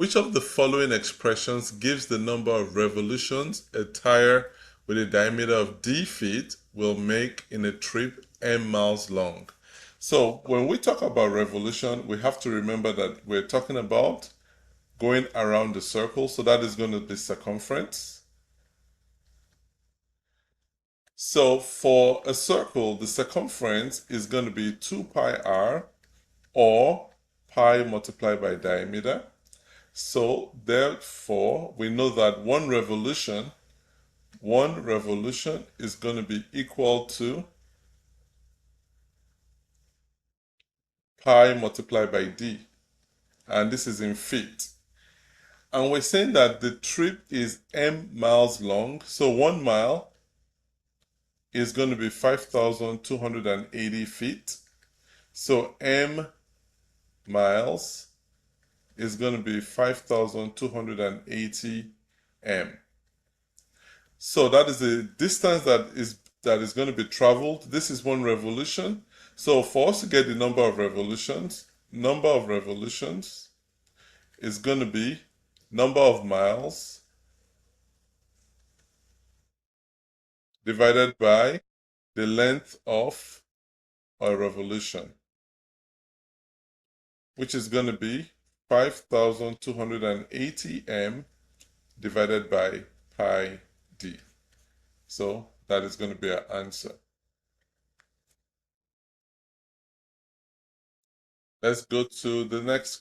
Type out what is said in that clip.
Which of the following expressions gives the number of revolutions a tire with a diameter of d feet will make in a trip m miles long? So when we talk about revolution, we have to remember that we're talking about going around the circle. So that is going to be circumference. So for a circle, the circumference is going to be 2 pi r or pi multiplied by diameter. So therefore, we know that one revolution is going to be equal to pi multiplied by d. And this is in feet. And we're saying that the trip is m miles long. So 1 mile is going to be 5,280 feet. So m miles is going to be 5,280 m. So that is the distance that is going to be traveled. This is one revolution. So for us to get the number of revolutions is going to be number of miles divided by the length of a revolution, which is going to be 5,280 m divided by pi d. So that is going to be our answer. Let's go to the next